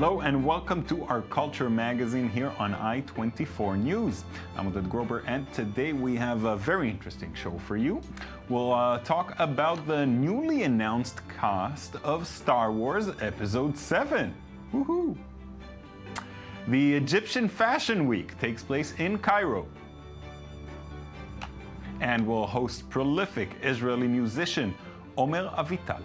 Hello and welcome to our Culture Magazine here on I-24 News. I'm Oded Grober and today we have a very interesting show for you. We'll talk about the newly announced cast of Star Wars Episode 7. Woohoo! The Egyptian Fashion Week takes place in Cairo. And we'll host prolific Israeli musician Omen Evita.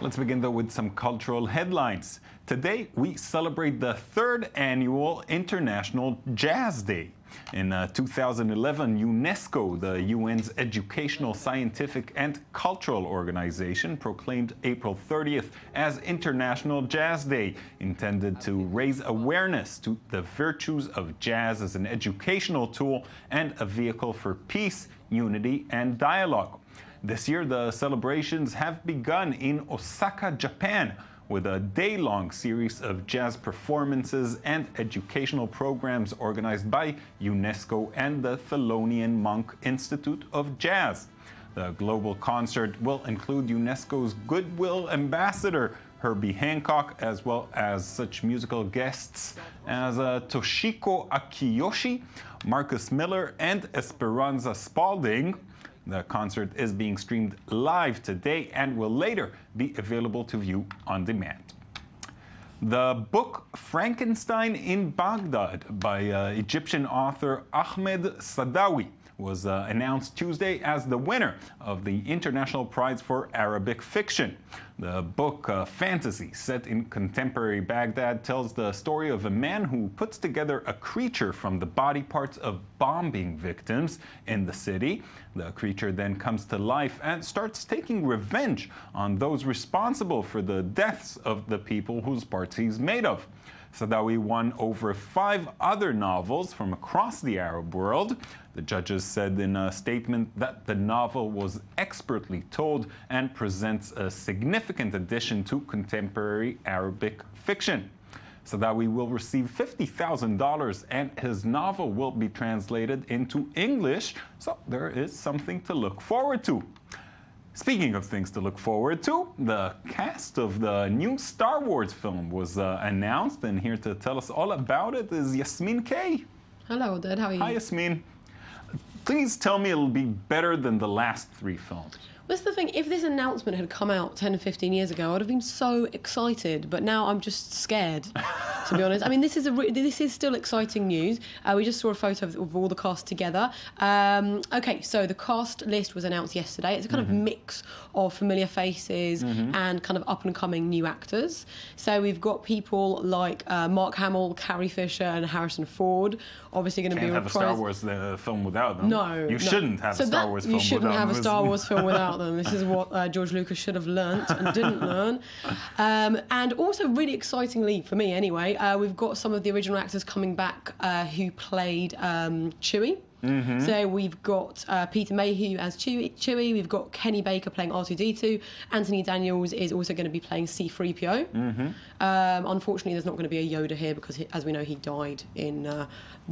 Let's begin though with some cultural headlines. Today we celebrate the third annual International Jazz Day. In 2011, UNESCO, the UN's educational, scientific, and cultural organization, proclaimed April 30th as International Jazz Day, intended to raise awareness to the virtues of jazz as an educational tool and a vehicle for peace, unity, and dialogue. This year, the celebrations have begun in Osaka, Japan, with a day-long series of jazz performances and educational programs organized by UNESCO and the Thelonian Monk Institute of Jazz. The global concert will include UNESCO's Goodwill Ambassador, Herbie Hancock, as well as such musical guests as Toshiko Akiyoshi, Marcus Miller, and Esperanza Spalding. The concert is being streamed live today and will later be available to view on demand. The book Frankenstein in Baghdad by Egyptian author Ahmed Sadawi was announced Tuesday as the winner of the International Prize for Arabic Fiction. The book, fantasy set in contemporary Baghdad, tells the story of a man who puts together a creature from the body parts of bombing victims in the city. The creature then comes to life and starts taking revenge on those responsible for the deaths of the people whose parts he's made of. Sadawi won over 5 other novels from across the Arab world. The judges said in a statement that the novel was expertly told and presents a significant addition to contemporary Arabic fiction. Sadawi will receive $50,000 and his novel will be translated into English, so there is something to look forward to. Speaking of things to look forward to, the cast of the new Star Wars film was announced, and here to tell us all about it is Yasmin K. Hello, Oded. How are you? Hi, Yasmin. Please tell me it'll be better than the last 3 films. That's the thing, if this announcement had come out 10 or 15 years ago, I'd have been so excited, but now I'm just scared, to be honest. I mean, this is still exciting news. We just saw a photo of all the cast together. Okay, so the cast list was announced yesterday. It's a kind of mix of familiar faces and kind of up-and-coming new actors. So we've got people like Mark Hamill, Carrie Fisher, and Harrison Ford. Obviously going to be Can't have a Star Wars film without them. No. You shouldn't have a Star Wars film without them. You shouldn't have a Star Wars film without them. This is what George Lucas should have learnt and didn't learn. And also, really excitingly, for me anyway, we've got some of the original actors coming back who played Chewie. So we've got Peter Mayhew as Chewie, we've got Kenny Baker playing R2-D2, Anthony Daniels is also going to be playing C-3PO. Unfortunately, there's not going to be a Yoda here because, as we know, he died in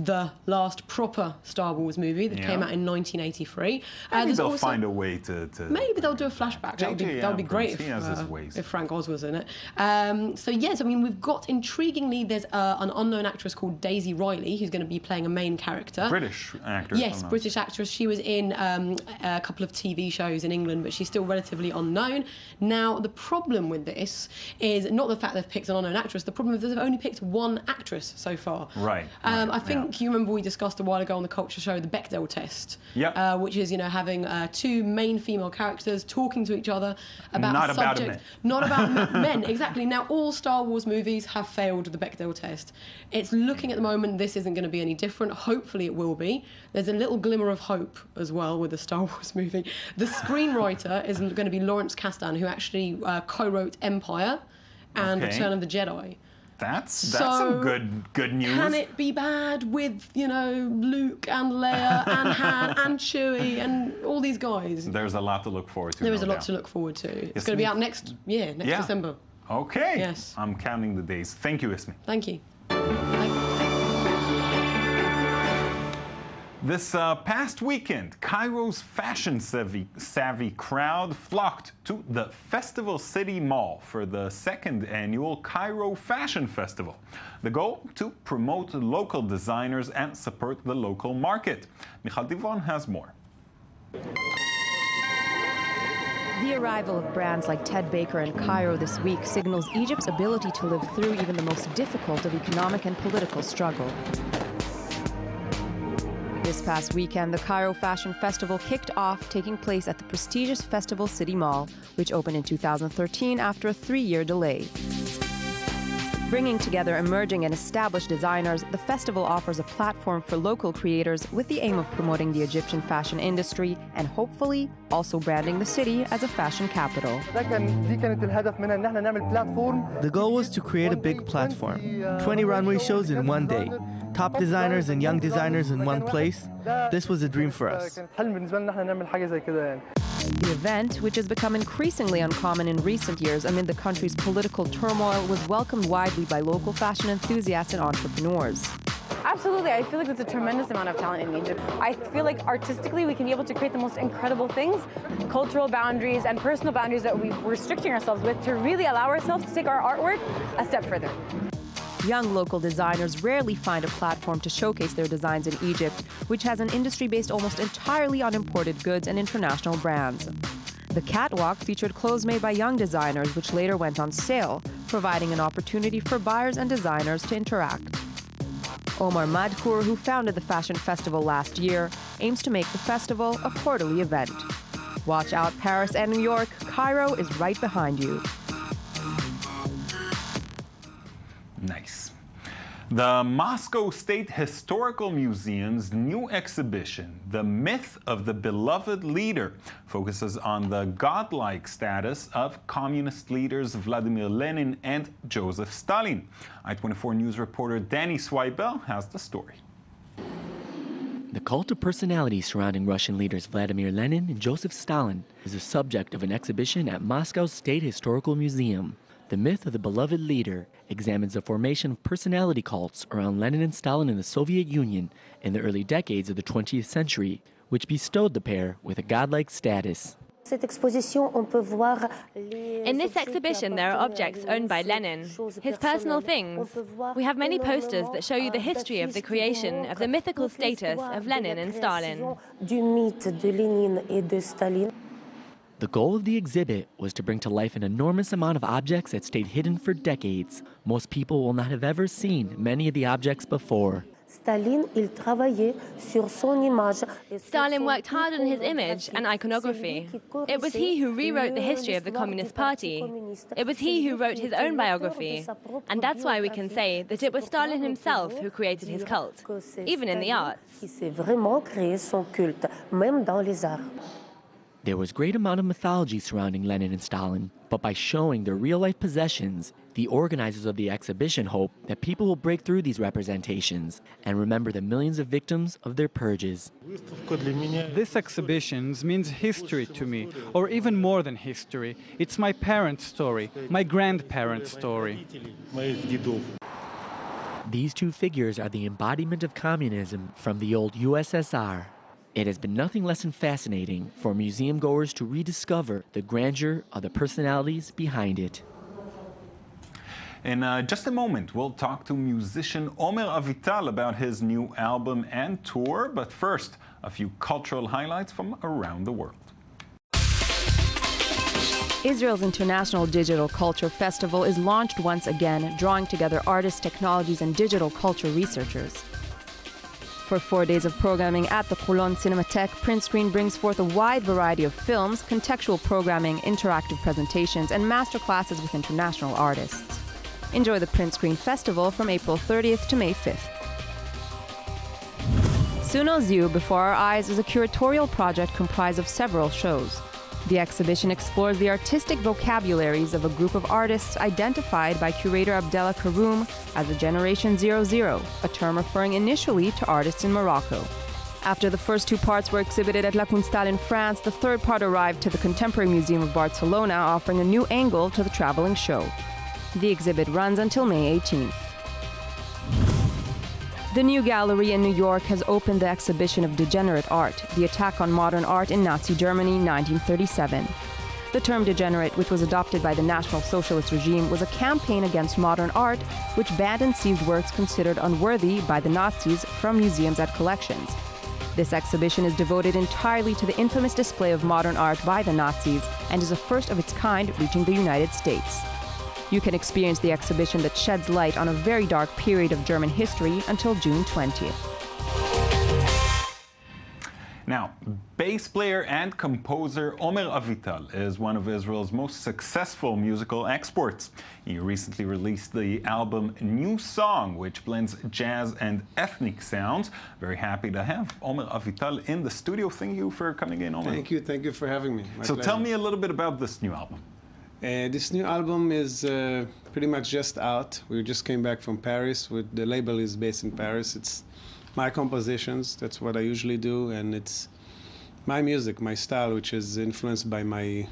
the last proper Star Wars movie that came out in 1983. Maybe they'll find a way to... Maybe they'll do a flashback. That would be great if Frank Oz was in it. So yes, I mean, we've got, intriguingly, there's an unknown actress called Daisy Riley who's going to be playing a main character. British actress. Yes, British actress. She was in a couple of TV shows in England, but she's still relatively unknown. Now, the problem with this is not the fact they've picked an unknown actress. The problem is they've only picked one actress so far. Right. I think you remember we discussed a while ago on the Culture Show the Bechdel test. Yeah. Which is, having 2 main female characters talking to each other about not a subject. Not about men. Not about men, exactly. Now, all Star Wars movies have failed the Bechdel test. It's looking at the moment this isn't going to be any different. Hopefully it will be. There's a little glimmer of hope as well with the Star Wars movie. The screenwriter is going to be Lawrence Kasdan, who actually co-wrote Empire and Return of the Jedi. That's some good news. Can it be bad with, Luke and Leia and Han and Chewie and all these guys? There's a lot to look forward to. There is a lot to look forward to. It's going to be out next December. Okay. Yes. I'm counting the days. Thank you, Ismi. Thank you. This past weekend, Cairo's fashion-savvy crowd flocked to the Festival City Mall for the second annual Cairo Fashion Festival. The goal? To promote local designers and support the local market. Michal Divon has more. The arrival of brands like Ted Baker in Cairo this week signals Egypt's ability to live through even the most difficult of economic and political struggle. This past weekend, the Cairo Fashion Festival kicked off, taking place at the prestigious Festival City Mall, which opened in 2013 after a 3-year delay. Bringing together emerging and established designers, the festival offers a platform for local creators with the aim of promoting the Egyptian fashion industry and hopefully also branding the city as a fashion capital. The goal was to create a big platform, 20 runway shows in one day, top designers and young designers in one place. This was a dream for us. The event, which has become increasingly uncommon in recent years amid the country's political turmoil, was welcomed widely by local fashion enthusiasts and entrepreneurs. Absolutely. I feel like there's a tremendous amount of talent in Egypt. I feel like artistically we can be able to create the most incredible things, cultural boundaries and personal boundaries that we're restricting ourselves with to really allow ourselves to take our artwork a step further. Young local designers rarely find a platform to showcase their designs in Egypt, which has an industry based almost entirely on imported goods and international brands. The catwalk featured clothes made by young designers, which later went on sale, providing an opportunity for buyers and designers to interact. Omar Madkour, who founded the fashion festival last year, aims to make the festival a quarterly event. Watch out, Paris and New York, Cairo is right behind you. Nice. The Moscow State Historical Museum's new exhibition, The Myth of the Beloved Leader, focuses on the godlike status of communist leaders Vladimir Lenin and Joseph Stalin. I-24 News reporter Danny Swibel has the story. The cult of personality surrounding Russian leaders Vladimir Lenin and Joseph Stalin is the subject of an exhibition at Moscow's State Historical Museum. The Myth of the Beloved Leader examines the formation of personality cults around Lenin and Stalin in the Soviet Union in the early decades of the 20th century, which bestowed the pair with a godlike status. In this exhibition, there are objects owned by Lenin, his personal things. We have many posters that show you the history of the creation of the mythical status of Lenin and Stalin. The goal of the exhibit was to bring to life an enormous amount of objects that stayed hidden for decades. Most people will not have ever seen many of the objects before. Stalin worked hard on his image and iconography. It was he who rewrote the history of the Communist Party. It was he who wrote his own biography. And that's why we can say that it was Stalin himself who created his cult, even in the arts. There was great amount of mythology surrounding Lenin and Stalin, but by showing their real-life possessions, the organizers of the exhibition hope that people will break through these representations and remember the millions of victims of their purges. This exhibition means history to me, or even more than history. It's my parents' story, my grandparents' story. These two figures are the embodiment of communism from the old USSR. It has been nothing less than fascinating for museum goers to rediscover the grandeur of the personalities behind it. In just a moment, we'll talk to musician Omen Evita about his new album and tour. But first, a few cultural highlights from around the world. Israel's International Digital Culture Festival is launched once again, drawing together artists, technologies, and digital culture researchers. For 4 days of programming at the Cologne Cinematheque, Print Screen brings forth a wide variety of films, contextual programming, interactive presentations, and masterclasses with international artists. Enjoy the Print Screen Festival from April 30th to May 5th. Suno's You, Before Our Eyes is a curatorial project comprised of several shows. The exhibition explores the artistic vocabularies of a group of artists identified by curator Abdallah Karoum as a Generation 00, a term referring initially to artists in Morocco. After the first 2 parts were exhibited at La Kunsthalle in France, the third part arrived to the Contemporary Museum of Barcelona, offering a new angle to the traveling show. The exhibit runs until May 18th. The New Gallery in New York has opened the exhibition of degenerate art, the attack on modern art in Nazi Germany, 1937. The term degenerate, which was adopted by the National Socialist regime, was a campaign against modern art, which banned and seized works considered unworthy by the Nazis from museums and collections. This exhibition is devoted entirely to the infamous display of modern art by the Nazis and is a first of its kind reaching the United States. You can experience the exhibition that sheds light on a very dark period of German history until June 20th. Now, bass player and composer Omen Evita is one of Israel's most successful musical exports. He recently released the album New Song, which blends jazz and ethnic sounds. Very happy to have Omen Evita in the studio. Thank you for coming in, Omen. Thank you for having me. So tell me a little bit about this new album. This new album is pretty much just out. We just came back from Paris. The label is based in Paris. It's my compositions, that's what I usually do, and it's my music, my style, which is influenced by my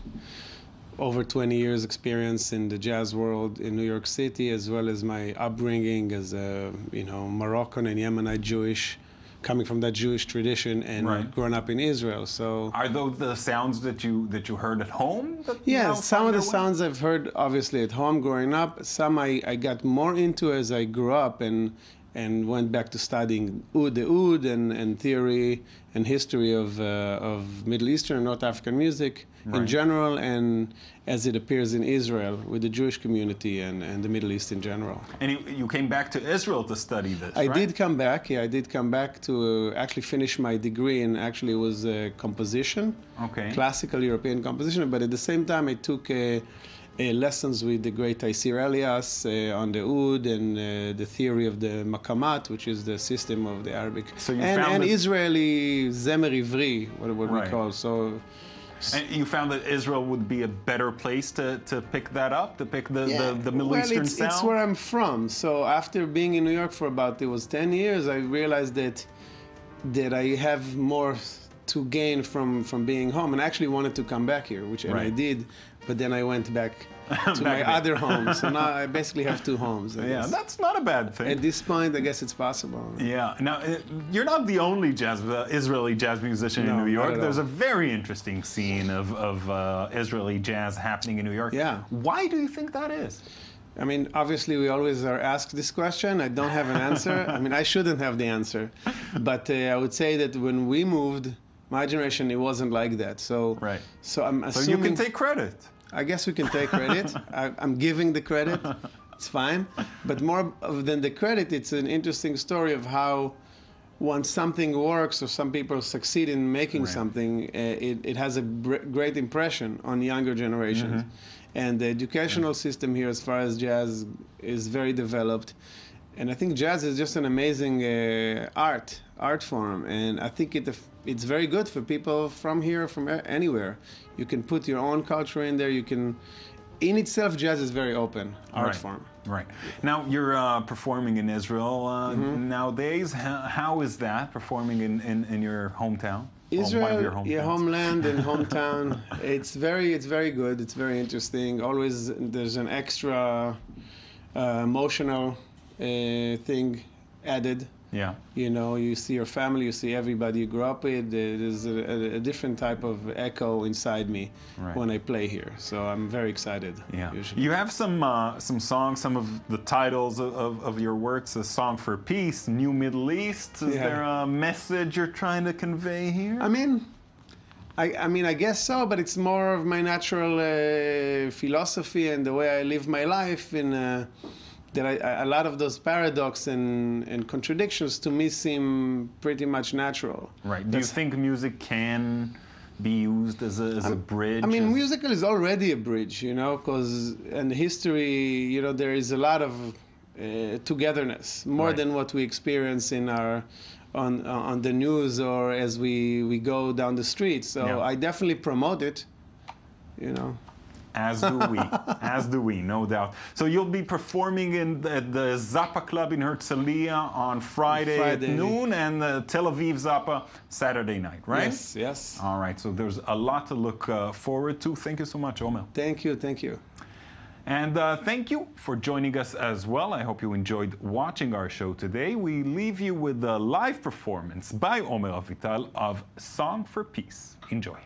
over 20 years experience in the jazz world in New York City, as well as my upbringing as a Moroccan and Yemenite Jewish, coming from that Jewish tradition and growing up in Israel. So are those the sounds that you heard at home? Yeah, some of the sounds I've heard obviously at home growing up. Some I got more into as I grew up and went back to studying the oud and theory and history of Middle Eastern and North African music in general, and as it appears in Israel with the Jewish community and the Middle East in general. And you came back to Israel to study this, I did come back, I did come back to actually finish my degree, and actually it was composition, classical European composition, but at the same time I took lessons with the great Taisir Elias on the oud and the theory of the makamat, which is the system of the Arabic. So you and Israeli zemer ivri, what we call. So. And you found that Israel would be a better place to pick that up, to pick the Middle Eastern sound? It's where I'm from. So after being in New York for about, it was 10 years, I realized that I have more to gain from being home, and I actually wanted to come back here, which and I did, but then I went back to my other home. So now I basically have two homes. I guess. That's not a bad thing. At this point, I guess it's possible. Yeah. Now, you're not the only Israeli jazz musician in New York. There's a very interesting scene of Israeli jazz happening in New York. Yeah. Why do you think that is? I mean, obviously, we always are asked this question. I don't have an answer. I mean, I shouldn't have the answer. But I would say that when we moved, my generation, it wasn't like that. So, so I'm assuming... So you can take credit. I guess we can take credit. I'm giving the credit. It's fine. But more than the credit, it's an interesting story of how once something works or some people succeed in making something, it has a great impression on younger generations. And the educational system here, as far as jazz, is very developed. And I think jazz is just an amazing art form. And I think it's very good for people from here, from anywhere. You can put your own culture in there. You can, in itself, jazz is very open art form. Right. Now, you're performing in Israel nowadays. How is that, performing in your hometown? Israel, your homeland and hometown. It's very good. It's very interesting. Always there's an extra emotional thing added. Yeah. You know, you see your family, you see everybody you grew up with. There's a different type of echo inside me when I play here. So I'm very excited. Yeah. Usually. You have some songs, some of the titles of your works. A Song for Peace, New Middle East. Is there a message you're trying to convey here? I mean, I guess so, but it's more of my natural philosophy and the way I live my life that a lot of those paradoxes and contradictions to me seem pretty much natural. Right. Do you think music can be used as a bridge? I mean, musical is already a bridge, you know, because in history, you know, there is a lot of togetherness, more than what we experience in our on the news or as we go down the street. So I definitely promote it, you know. As do we, no doubt. So you'll be performing at the Zappa Club in Herzliya on Friday at noon, and the Tel Aviv Zappa Saturday night, right? Yes. All right, so there's a lot to look forward to. Thank you so much, Omen. Thank you. And thank you for joining us as well. I hope you enjoyed watching our show today. We leave you with a live performance by Omen Evita of Song for Peace. Enjoy.